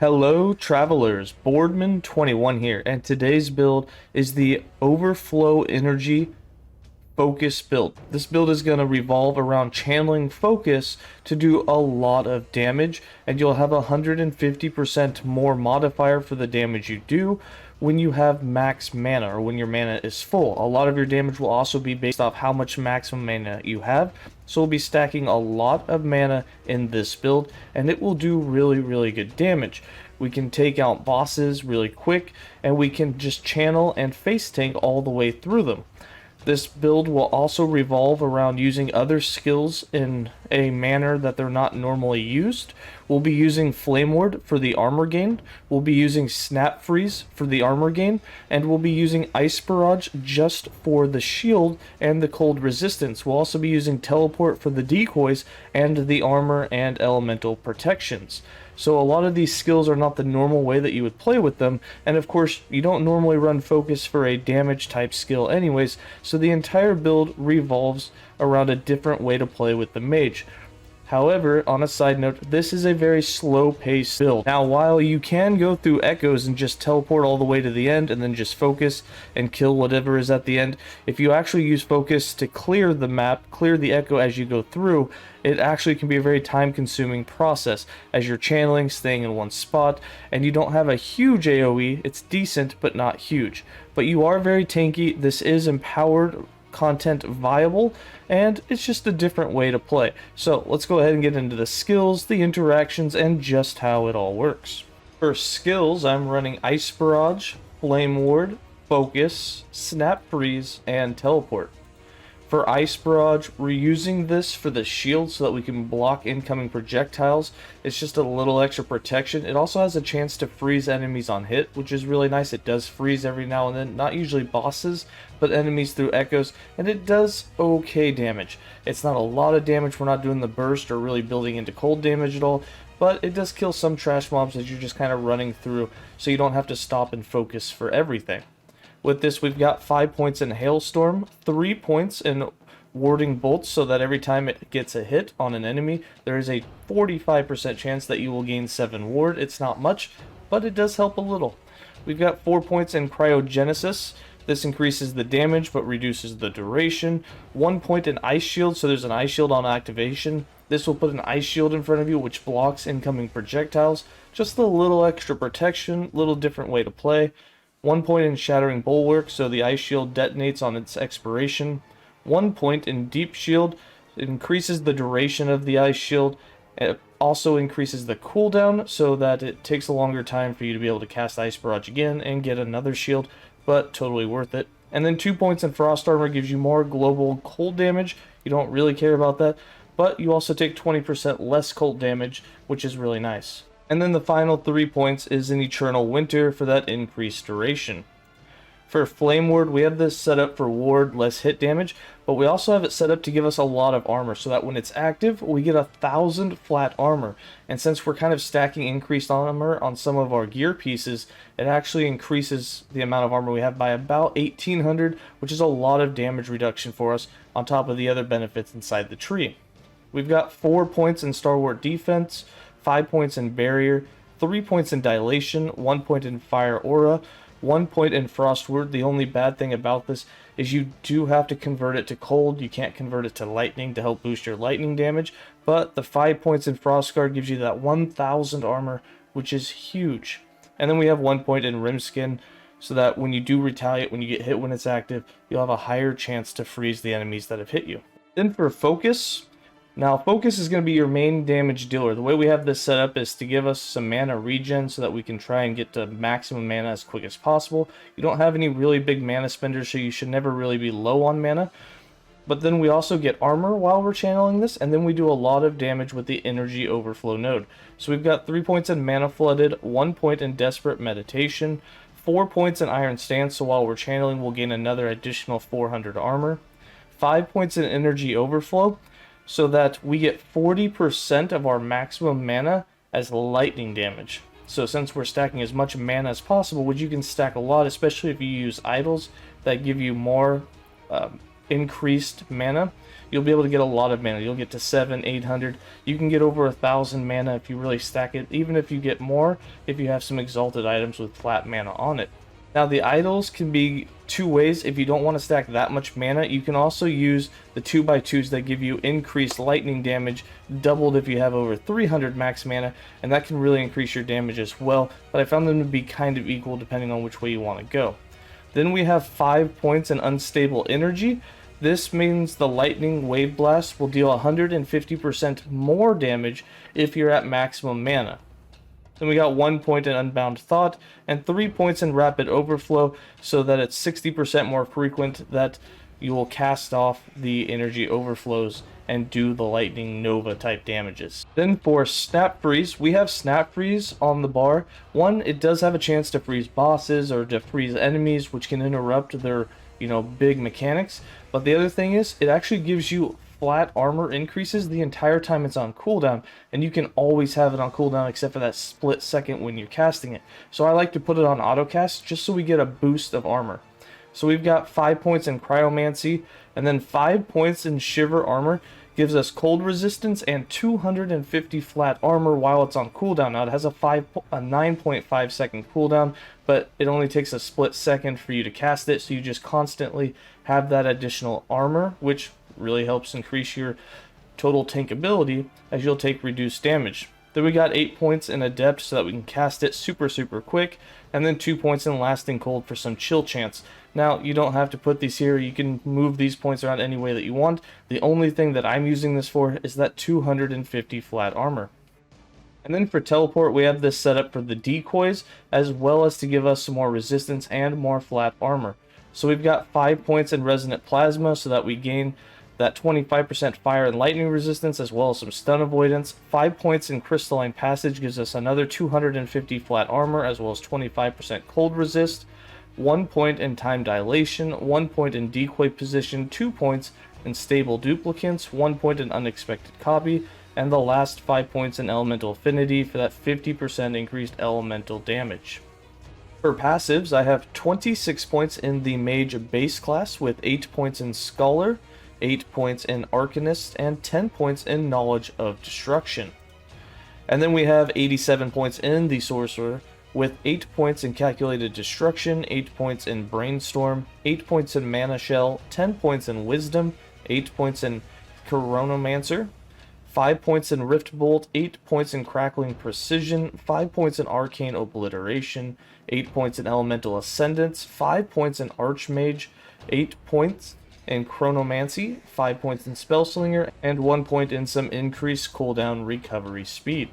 Hello travelers, Boardman21 here, and today's build is the Overflow Energy Focus build. This build is going to revolve around channeling focus to do a lot of damage, and you'll have 150% more modifier for the damage you do when you have max mana, or when your mana is full. A lot of your damage will also be based off how much maximum mana you have, so we'll be stacking a lot of mana in this build, and it will do really good damage. We can take out bosses really quick, and we can just channel and face tank all the way through them. This build will also revolve around using other skills in a manner that they're not normally used. We'll be using Flame Ward for the armor gain, we'll be using Snap Freeze for the armor gain, and we'll be using Ice Barrage just for the shield and the cold resistance. We'll also be using Teleport for the decoys and the armor and elemental protections. So a lot of these skills are not the normal way that you would play with them, and of course you don't normally run focus for a damage type skill anyways, so the entire build revolves around a different way to play with the mage. However, on a side note, this is a very slow paced build. Now, while you can go through echoes and just teleport all the way to the end and then just focus and kill whatever is at the end, if you actually use focus to clear the map, clear the echo as you go through, it actually can be a very time consuming process as you're channeling, staying in one spot, and you don't have a huge AoE. It's decent, but not huge. But you are very tanky. This is empowered content viable, and it's just a different way to play. So let's go ahead and get into the skills, the interactions, and just how it all works. For skills, I'm running Ice Barrage, Flame Ward, Focus, Snap Freeze, and Teleport. For Ice Barrage, we're using this for the shield so that we can block incoming projectiles. It's just a little extra protection. It also has a chance to freeze enemies on hit, which is really nice. It does freeze every now and then, not usually bosses, but enemies through echoes, and it does okay damage. It's not a lot of damage, we're not doing the burst or really building into cold damage at all, but it does kill some trash mobs as you're just kind of running through, so you don't have to stop and focus for everything. With this, we've got 5 points in Hailstorm, 3 points in Warding Bolts, so that every time it gets a hit on an enemy, there is a 45% chance that you will gain 7 ward. It's not much, but it does help a little. We've got 4 points in Cryogenesis. This increases the damage, but reduces the duration. 1 point in Ice Shield, so there's an Ice Shield on activation. This will put an Ice Shield in front of you, which blocks incoming projectiles. Just a little extra protection, little different way to play. 1 point in Shattering Bulwark, so the Ice Shield detonates on its expiration. 1 point in Deep Shield, it increases the duration of the Ice Shield. It also increases the cooldown, so that it takes a longer time for you to be able to cast Ice Barrage again and get another shield, but totally worth it. And then 2 points in Frost Armor gives you more global cold damage. You don't really care about that, but you also take 20% less cold damage, which is really nice. And then the final 3 points is in Eternal Winter for that increased duration. For Flame Ward, we have this set up for ward, less hit damage, but we also have it set up to give us a lot of armor, so that when it's active, we get 1,000 flat armor. And since we're kind of stacking increased armor on some of our gear pieces, it actually increases the amount of armor we have by about 1,800, which is a lot of damage reduction for us, on top of the other benefits inside the tree. We've got 4 points in Stalwart Defense, 5 points in Barrier, 3 points in Dilation, 1 point in Fire Aura, 1 point in Frost Ward. The only bad thing about this is you do have to convert it to cold. You can't convert it to lightning to help boost your lightning damage, but the 5 points in Frost Guard gives you that 1,000 armor, which is huge. And then we have 1 point in Rimskin, so that when you do retaliate, when you get hit when it's active, you'll have a higher chance to freeze the enemies that have hit you. Then for Focus, now Focus is going to be your main damage dealer. The way we have this set up is to give us some mana regen so that we can try and get to maximum mana as quick as possible. You don't have any really big mana spenders, so you should never really be low on mana. But then we also get armor while we're channeling this, and then we do a lot of damage with the Energy Overflow node. So we've got 3 points in Mana Flooded, 1 point in Desperate Meditation, 4 points in Iron Stance, so while we're channeling we'll gain another additional 400 armor, 5 points in Energy Overflow, so that we get 40% of our maximum mana as lightning damage. So since we're stacking as much mana as possible, which you can stack a lot, especially if you use idols that give you more increased mana, you'll be able to get a lot of mana. You'll get to 700, 800. You can get over 1,000 mana if you really stack it, even if you get more if you have some exalted items with flat mana on it. Now the idols can be two ways. If you don't want to stack that much mana, you can also use the 2x2s that give you increased lightning damage, doubled if you have over 300 max mana, and that can really increase your damage as well, but I found them to be kind of equal depending on which way you want to go. Then we have 5 points in unstable energy. This means the lightning wave blast will deal 150% more damage if you're at maximum mana. Then we got 1 point in Unbound Thought, and 3 points in Rapid Overflow, so that it's 60% more frequent that you will cast off the energy overflows and do the Lightning Nova type damages. Then for Snap Freeze, we have Snap Freeze on the bar. One, it does have a chance to freeze bosses or to freeze enemies, which can interrupt their, big mechanics. But the other thing is, it actually gives you flat armor increases the entire time it's on cooldown, and you can always have it on cooldown except for that split second when you're casting it. So I like to put it on autocast just so we get a boost of armor. So we've got 5 points in Cryomancy, and then 5 points in Shiver Armor gives us cold resistance and 250 flat armor while it's on cooldown. Now it has a 9.5 second cooldown, but it only takes a split second for you to cast it, so you just constantly have that additional armor, which really helps increase your total tank ability as you'll take reduced damage. Then we got 8 points in Adept so that we can cast it super quick, and then 2 points in Lasting Cold for some chill chance. Now you don't have to put these here, you can move these points around any way that you want. The only thing that I'm using this for is that 250 flat armor. And then for Teleport, we have this set up for the decoys, as well as to give us some more resistance and more flat armor. So we've got 5 points in Resonant Plasma so that we gain that 25% fire and lightning resistance, as well as some stun avoidance. 5 points in Crystalline Passage gives us another 250 flat armor, as well as 25% cold resist. 1 point in Time Dilation, 1 point in Decoy Position, 2 points in Stable Duplicates, 1 point in Unexpected Copy, and the last 5 points in Elemental Affinity for that 50% increased elemental damage. For passives, I have 26 points in the Mage base class with 8 points in Scholar, 8 points in Arcanist, and 10 points in Knowledge of Destruction. And then we have 87 points in the Sorcerer with 8 points in Calculated Destruction, 8 points in Brainstorm, 8 points in Mana Shell, 10 points in Wisdom, 8 points in Chronomancer, 5 points in Rift Bolt, 8 points in Crackling Precision, 5 points in Arcane Obliteration, 8 points in Elemental Ascendance, 5 points in Archmage, 8 points in Chronomancy, 5 points in Spellslinger, and 1 point in some increased cooldown recovery speed.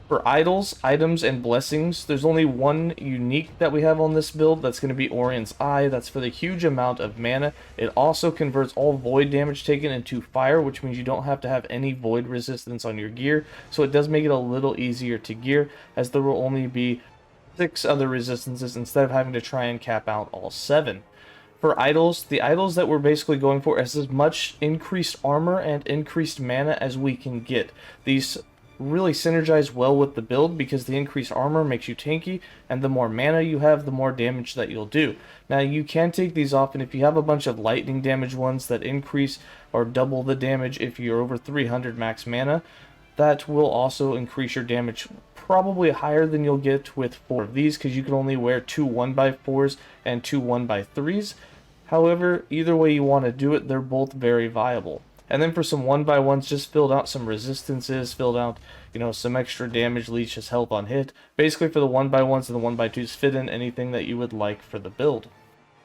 For idols, items, and blessings, there's only one unique that we have on this build. That's going to be Orion's Eye. That's for the huge amount of mana. It also converts all void damage taken into fire, which means you don't have to have any void resistance on your gear. So it does make it a little easier to gear, as there will only be 6 other resistances instead of having to try and cap out all 7. For idols, the idols that we're basically going for is as much increased armor and increased mana as we can get. These really synergize well with the build because the increased armor makes you tanky, and the more mana you have, the more damage that you'll do. Now you can take these off, and if you have a bunch of lightning damage ones that increase or double the damage if you're over 300 max mana, that will also increase your damage probably higher than you'll get with 4 of these, because you can only wear 2 1x4s and 2 1x3s. However, either way you want to do it, they're both very viable. And then for some 1x1s, just filled out some resistances, filled out, some extra damage, leeches health on hit. Basically for the 1x1s and the 1x2s, fit in anything that you would like for the build.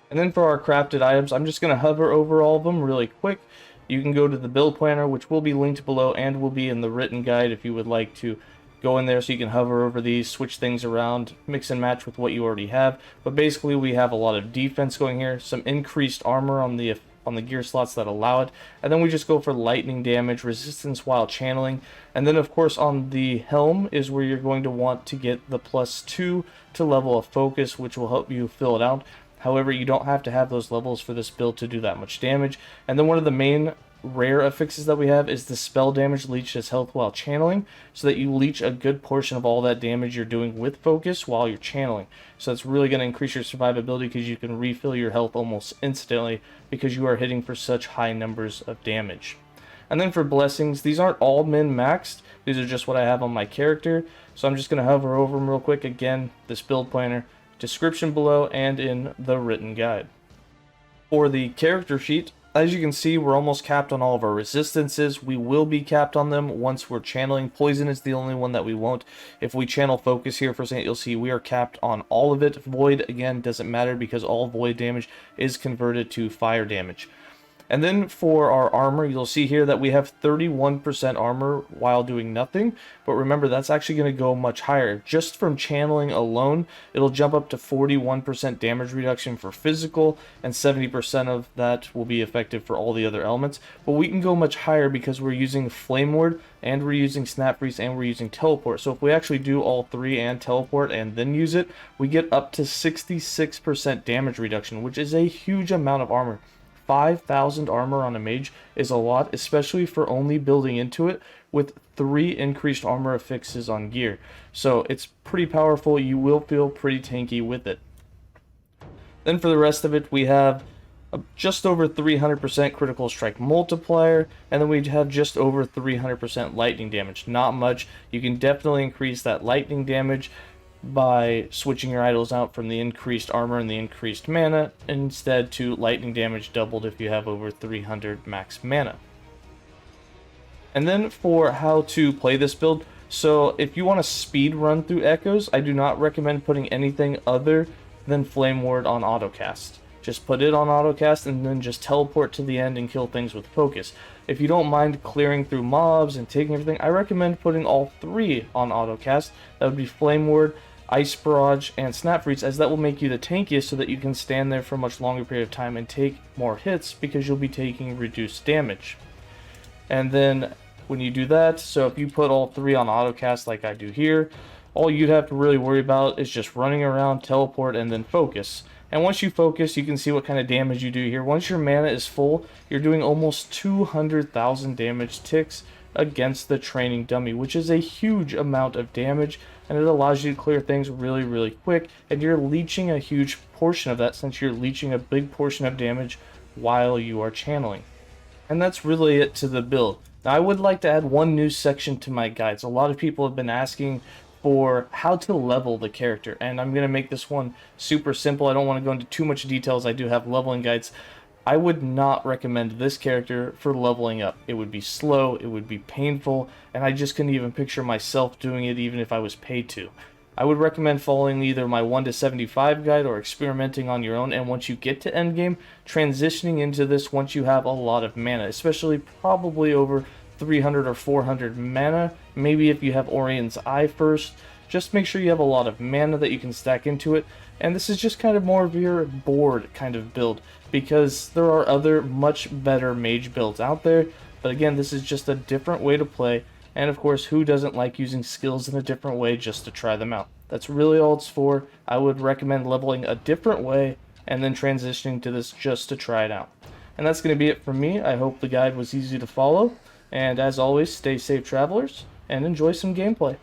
And then for our crafted items, I'm just going to hover over all of them really quick. You can go to the build planner, which will be linked below and will be in the written guide if you would like to go in there, so you can hover over these, switch things around, mix and match with what you already have. But basically we have a lot of defense going here, some increased armor on the gear slots that allow it, and then we just go for lightning damage, resistance while channeling, and then of course on the helm is where you're going to want to get the +2 to level of focus, which will help you fill it out. However, you don't have to have those levels for this build to do that much damage. And then one of the main rare affixes that we have is the spell damage leached as health while channeling, so that you leech a good portion of all that damage you're doing with focus while you're channeling. So it's really going to increase your survivability because you can refill your health almost instantly because you are hitting for such high numbers of damage. And then for blessings, these aren't all min-maxed. These are just what I have on my character. So I'm just going to hover over them real quick. Again, this build planner, description below, and in the written guide. For the character sheet, as you can see, we're almost capped on all of our resistances. We will be capped on them once we're channeling. Poison is the only one that we won't. If we channel focus here for a second, you'll see we are capped on all of it. Void, again, doesn't matter because all void damage is converted to fire damage. And then for our armor, you'll see here that we have 31% armor while doing nothing. But remember, that's actually going to go much higher. Just from channeling alone, it'll jump up to 41% damage reduction for physical, and 70% of that will be effective for all the other elements. But we can go much higher because we're using Flame Ward, and we're using Snap Freeze, and we're using Teleport. So if we actually do all three and Teleport and then use it, we get up to 66% damage reduction, which is a huge amount of armor. 5,000 armor on a mage is a lot, especially for only building into it with 3 increased armor affixes on gear. So it's pretty powerful. You will feel pretty tanky with it. Then for the rest of it, we have just over 300% critical strike multiplier, and then we have just over 300% lightning damage. Not much. You can definitely increase that lightning damage by switching your idols out from the increased armor and the increased mana instead to lightning damage doubled if you have over 300 max mana. And then for how to play this build, so if you want to speed run through echoes, I do not recommend putting anything other than Flame Ward on autocast. Just put it on autocast and then just teleport to the end and kill things with focus. If you don't mind clearing through mobs and taking everything, I recommend putting all 3 on autocast. That would be Flame Ward, Ice Barrage, and Snap Freeze, as that will make you the tankiest so that you can stand there for a much longer period of time and take more hits because you'll be taking reduced damage. And then when you do that, so if you put all 3 on autocast like I do here, all you'd have to really worry about is just running around, teleport, and then focus. And once you focus, you can see what kind of damage you do here. Once your mana is full, you're doing almost 200,000 damage ticks against the training dummy, which is a huge amount of damage, and it allows you to clear things really, really quick, and you're leeching a huge portion of that since you're leeching a big portion of damage while you are channeling. And that's really it to the build. Now, I would like to add one new section to my guides. A lot of people have been asking for how to level the character, and I'm going to make this one super simple. I don't want to go into too much details. I do have leveling guides. I would not recommend this character for leveling up. It would be slow, it would be painful, and I just couldn't even picture myself doing it even if I was paid to. I would recommend following either my 1 to 75 guide or experimenting on your own, and once you get to endgame, transitioning into this once you have a lot of mana, especially probably over 300 or 400 mana. Maybe if you have Orion's Eye first, just make sure you have a lot of mana that you can stack into it. And this is just kind of more of your board kind of build, because there are other much better mage builds out there. But again, this is just a different way to play, and of course, who doesn't like using skills in a different way just to try them out? That's really all it's for. I would recommend leveling a different way and then transitioning to this just to try it out. And that's going to be it from me. I hope the guide was easy to follow, and as always, stay safe, travelers, and enjoy some gameplay.